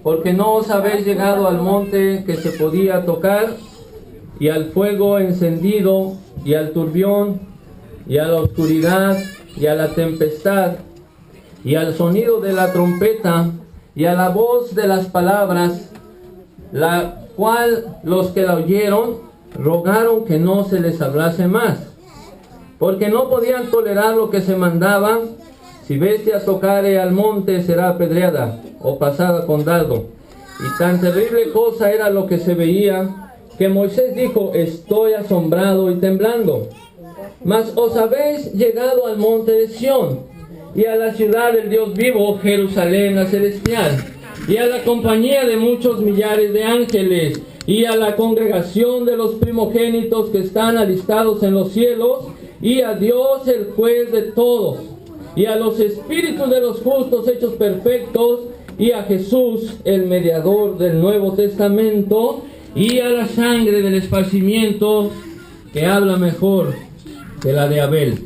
porque no os habéis llegado al monte que se podía tocar, y al fuego encendido, y al turbión, y a la oscuridad, y a la tempestad, y al sonido de la trompeta, y a la voz de las palabras, la cual los que la oyeron rogaron que no se les hablase más, porque no podían tolerar lo que se mandaba. Si bestia tocare al monte, será apedreada o pasada con dardo. Y tan terrible cosa era lo que se veía, que Moisés dijo: estoy asombrado y temblando. Mas os habéis llegado al monte de Sión, y a la ciudad del Dios vivo, Jerusalén la celestial, y a la compañía de muchos millares de ángeles, y a la congregación de los primogénitos que están alistados en los cielos, y a Dios el juez de todos, y a los espíritus de los justos hechos perfectos, y a Jesús el mediador del Nuevo Testamento, y a la sangre del esparcimiento que habla mejor que la de Abel.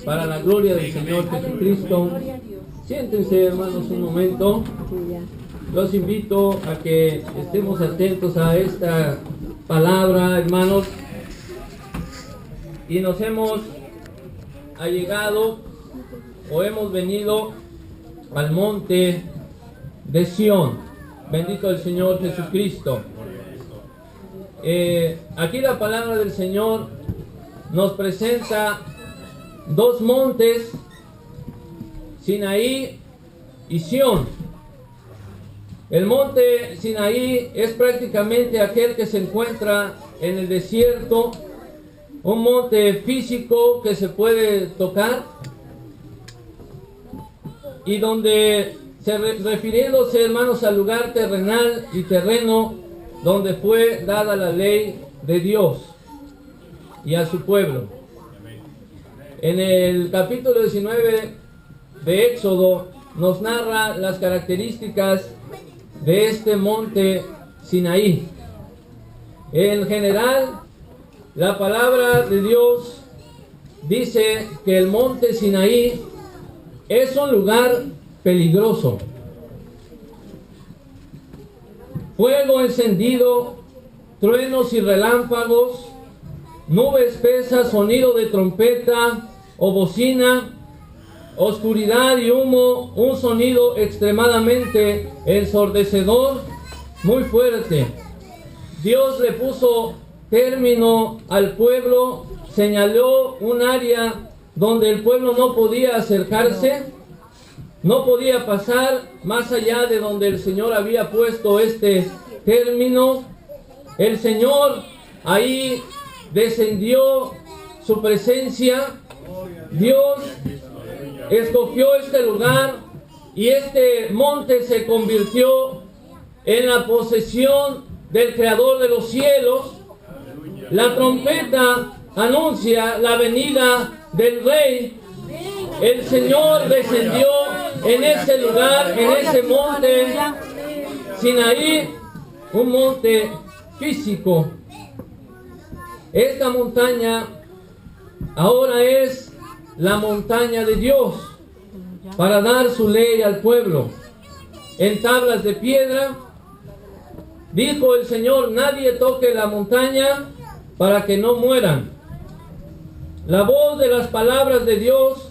Para la gloria del Señor Jesucristo. Siéntense, hermanos, un momento. Los invito a que estemos atentos a esta palabra, hermanos. Y nos hemos allegado o hemos venido al monte de Sión. Bendito el Señor Jesucristo. Aquí la palabra del Señor nos presenta dos montes, Sinaí y Sión. El monte Sinaí es prácticamente aquel que se encuentra en el desierto, un monte físico que se puede tocar, y donde, refiriéndose, hermanos, al lugar terrenal y terreno donde fue dada la ley de Dios y a su pueblo. En el capítulo 19 de Éxodo nos narra las características de este monte Sinaí. En general, la palabra de Dios dice que el monte Sinaí es un lugar peligroso. Fuego encendido, truenos y relámpagos, nube espesa, sonido de trompeta o bocina, oscuridad y humo, un sonido extremadamente ensordecedor, muy fuerte. Dios le puso término al pueblo, señaló un área donde el pueblo no podía acercarse, no podía pasar más allá de donde el Señor había puesto este término. El Señor ahí descendió su presencia. Dios escogió este lugar y este monte se convirtió en la posesión del Creador de los cielos. La trompeta anuncia la venida del Rey. El Señor descendió en ese lugar, en ese monte Sinaí, un monte físico. Esta montaña ahora es la montaña de Dios para dar su ley al pueblo. En tablas de piedra, dijo el Señor: nadie toque la montaña para que no mueran. La voz de las palabras de Dios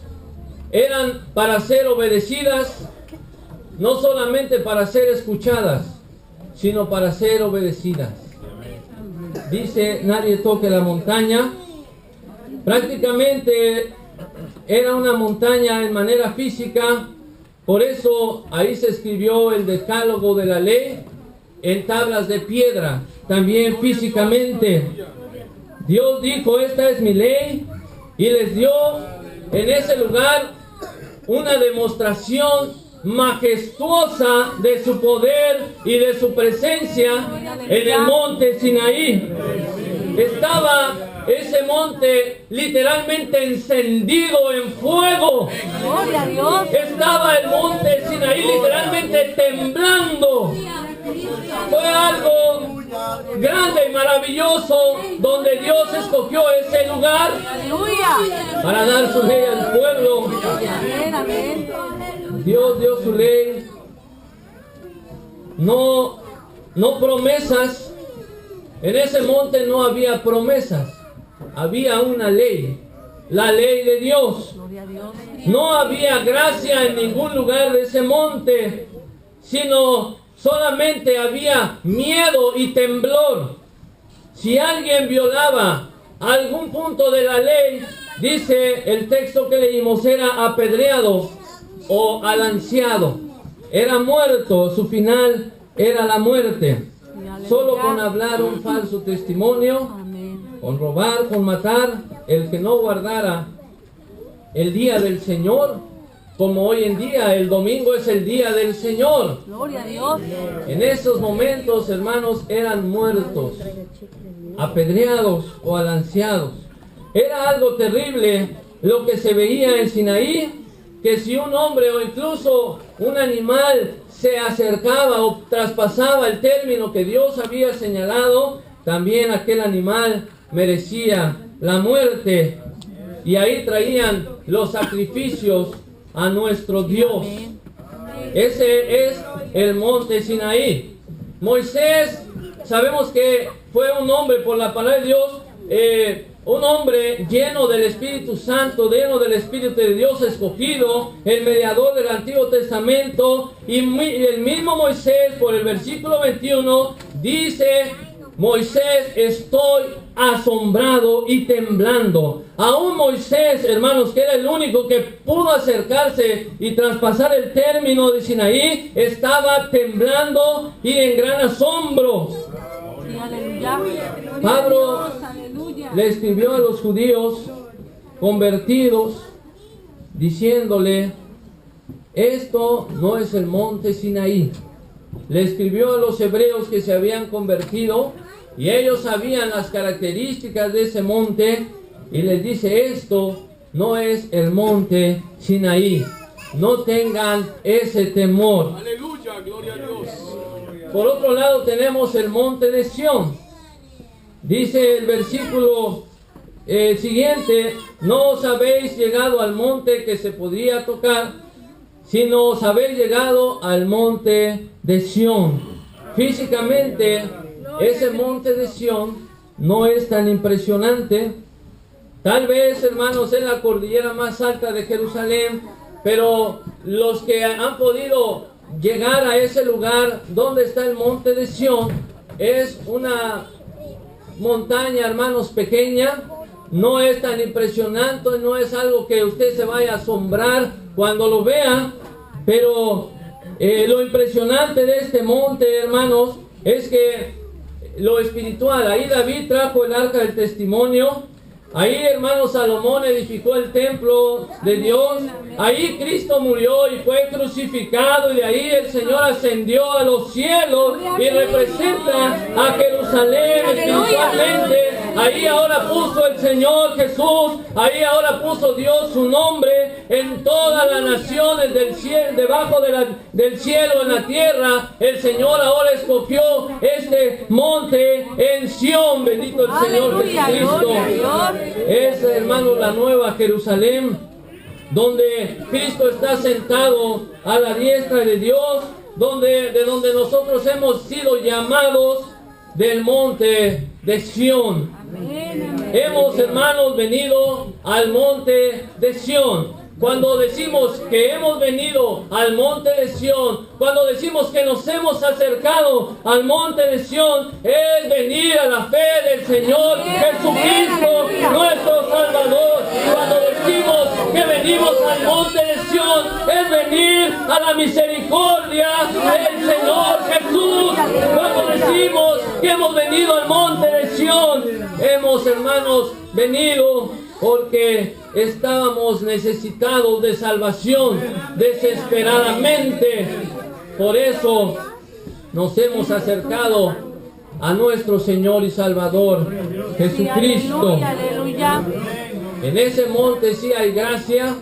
eran para ser obedecidas, no solamente para ser escuchadas, sino para ser obedecidas. Dice: nadie toque la montaña. Prácticamente era una montaña en manera física, por eso ahí se escribió el decálogo de la ley en tablas de piedra, también físicamente. Dios dijo: esta es mi ley, y les dio en ese lugar una demostración majestuosa de su poder y de su presencia en el monte Sinaí. Estaba ese monte literalmente encendido en fuego. Gloria a Dios. Estaba el monte Sinaí literalmente temblando. Fue algo grande y maravilloso donde Dios escogió ese lugar para dar su ley al pueblo. Amén, amén. Dios dio su ley no promesas. En ese monte no había promesas, había una ley, la ley de Dios. No había gracia en ningún lugar de ese monte, sino solamente había miedo y temblor. Si alguien violaba algún punto de la ley, dice el texto que leímos, era apedreado o alanceado, era muerto, su final era la muerte. Solo con hablar un falso testimonio, con robar, con matar, el que no guardara el día del Señor, como hoy en día el domingo es el día del Señor. Gloria a Dios. En esos momentos, hermanos, eran muertos, apedreados o alanceados. Era algo terrible lo que se veía en Sinaí, que si un hombre o incluso un animal se acercaba o traspasaba el término que Dios había señalado, también aquel animal merecía la muerte. Y ahí traían los sacrificios a nuestro Dios. Ese es el monte Sinaí. Moisés, sabemos que fue un hombre por la palabra de Dios, un hombre lleno del Espíritu Santo, lleno del Espíritu de Dios, escogido, el mediador del Antiguo Testamento. Y el mismo Moisés, por el versículo 21, dice: Moisés, estoy asombrado y temblando. Aún Moisés, hermanos, que era el único que pudo acercarse y traspasar el término de Sinaí, estaba temblando y en gran asombro. Pablo le escribió a los judíos convertidos diciéndole: esto no es el monte Sinaí. Le escribió a los hebreos que se habían convertido y ellos sabían las características de ese monte, y les dice: esto no es el monte Sinaí. No tengan ese temor. Aleluya, gloria a Dios. Por otro lado tenemos el monte de Sión. Dice el versículo siguiente: no os habéis llegado al monte que se podía tocar, sino os habéis llegado al monte de Sión. Físicamente, ese monte de Sión no es tan impresionante. Tal vez, hermanos, es la cordillera más alta de Jerusalén, pero los que han podido llegar a ese lugar donde está el monte de Sión, es una montaña, hermanos, pequeña. No es tan impresionante, no es algo que usted se vaya a asombrar cuando lo vea, pero lo impresionante de este monte, hermanos, es que lo espiritual, ahí David trajo el arca del testimonio, ahí, hermano, Salomón edificó el templo de Dios, ahí Cristo murió y fue crucificado, y de ahí el Señor ascendió a los cielos y representa a Jerusalén espiritualmente. Ahí ahora puso el Señor Jesús, ahí ahora puso Dios su nombre en todas las naciones del cielo, debajo del cielo, en la tierra. El Señor ahora escogió este monte en Sión. Bendito el Señor Jesucristo. Es, hermano, la nueva Jerusalén, donde Cristo está sentado a la diestra de Dios, de donde nosotros hemos sido llamados del monte de Sión. Hemos, hermanos, venido al monte de Sión. Cuando decimos que hemos venido al monte de Sión, cuando decimos que nos hemos acercado al monte de Sión, es venir a la fe del Señor Jesucristo, nuestro Salvador. Cuando decimos que venimos al monte de Sión, es venir a la misericordia del Señor Jesús. Cuando decimos que hemos venido al monte de Sión, hemos, hermanos, venido porque estábamos necesitados de salvación desesperadamente. Por eso nos hemos acercado a nuestro Señor y Salvador Jesucristo. En ese monte sí hay gracia,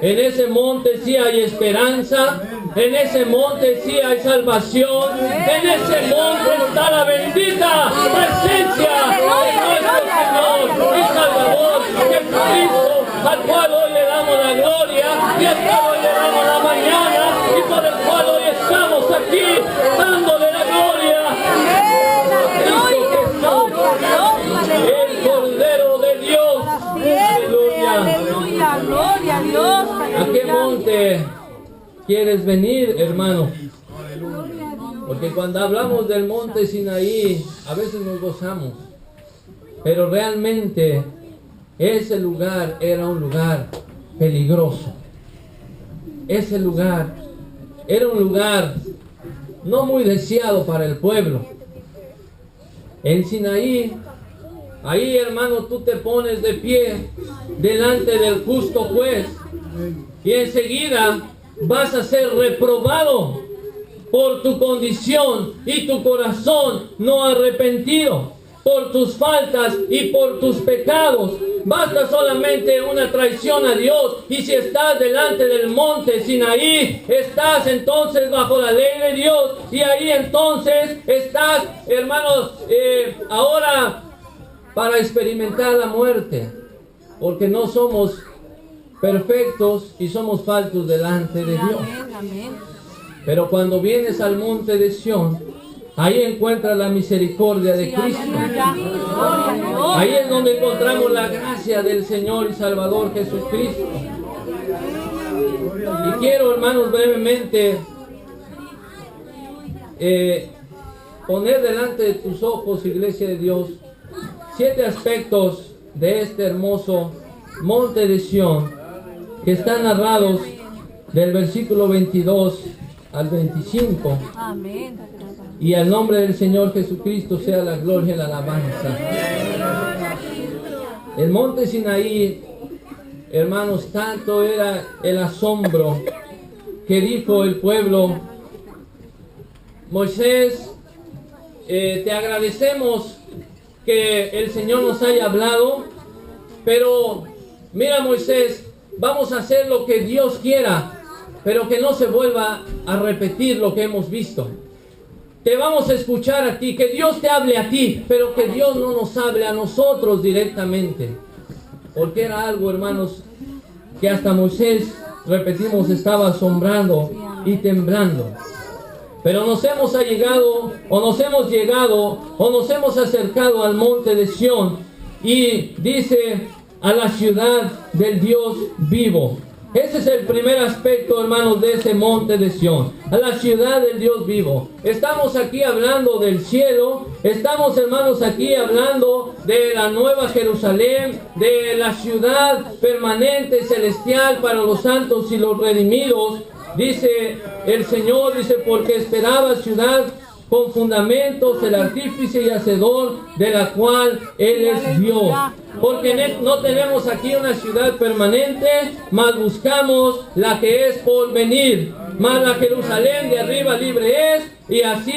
en ese monte sí hay esperanza, en ese monte sí hay salvación, en ese monte está la bendita presencia de nuestro Señor y Salvador Jesucristo, al cual hoy le damos la gloria y al cual hoy le damos la mañana y por el cual hoy estamos aquí dando quieres venir, hermano. Porque cuando hablamos del monte Sinaí, a veces nos gozamos. Pero realmente ese lugar era un lugar peligroso. Ese lugar era un lugar no muy deseado para el pueblo. En Sinaí, ahí, hermano, tú te pones de pie delante del justo juez y enseguida vas a ser reprobado por tu condición y tu corazón no arrepentido, por tus faltas y por tus pecados. Basta solamente una traición a Dios, y si estás delante del monte Sinaí, estás entonces bajo la ley de Dios, y ahí entonces estás, hermanos, ahora para experimentar la muerte, porque no somos perfectos y somos faltos delante de Dios. Pero cuando vienes al monte de Sión, ahí encuentras la misericordia de Cristo. Ahí es donde encontramos la gracia del Señor y Salvador Jesucristo. Y quiero, hermanos, brevemente poner delante de tus ojos, Iglesia de Dios, 7 aspectos de este hermoso monte de Sión que están narrados del versículo 22 al 25. Amén. Y al nombre del Señor Jesucristo sea la gloria y la alabanza. El monte Sinaí, hermanos, tanto era el asombro que dijo el pueblo: Moisés, te agradecemos que el Señor nos haya hablado, pero mira, Moisés, vamos a hacer lo que Dios quiera, pero que no se vuelva a repetir lo que hemos visto. Te vamos a escuchar a ti, que Dios te hable a ti, pero que Dios no nos hable a nosotros directamente. Porque era algo, hermanos, que hasta Moisés, repetimos, estaba asombrando y temblando. Pero nos hemos llegado o nos hemos acercado al monte de Sión, y dice: a la ciudad del Dios vivo. Ese es el primer aspecto, hermanos, de ese monte de Sión, a la ciudad del Dios vivo. Estamos aquí hablando del cielo, estamos, hermanos, aquí hablando de la nueva Jerusalén, de la ciudad permanente celestial para los santos y los redimidos. Dice el Señor, dice: porque esperaba ciudad con fundamentos, el artífice y hacedor de la cual Él es Dios. Porque no tenemos aquí una ciudad permanente, mas buscamos la que es por venir. Mas la Jerusalén de arriba libre es, y así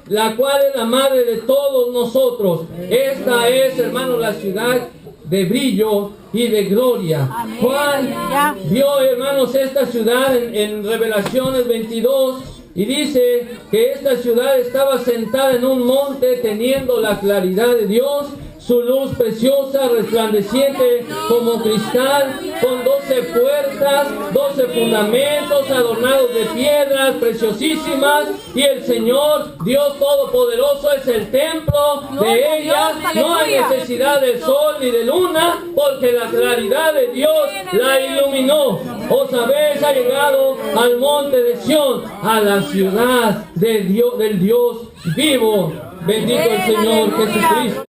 la cual es la madre de todos nosotros. Esta es, hermanos, la ciudad de brillo y de gloria. Juan vio, hermanos, esta ciudad en Revelaciones 22, y dice que esta ciudad estaba sentada en un monte, teniendo la claridad de Dios, su luz preciosa, resplandeciente como cristal, con 12 puertas, 12 fundamentos adornados de piedras preciosísimas, y el Señor, Dios Todopoderoso, es el templo de ella. No hay necesidad del sol ni de luna, porque la claridad de Dios la iluminó. Os habéis llegado al monte de Sión, a la ciudad del Dios vivo. Bendito el Señor Jesucristo.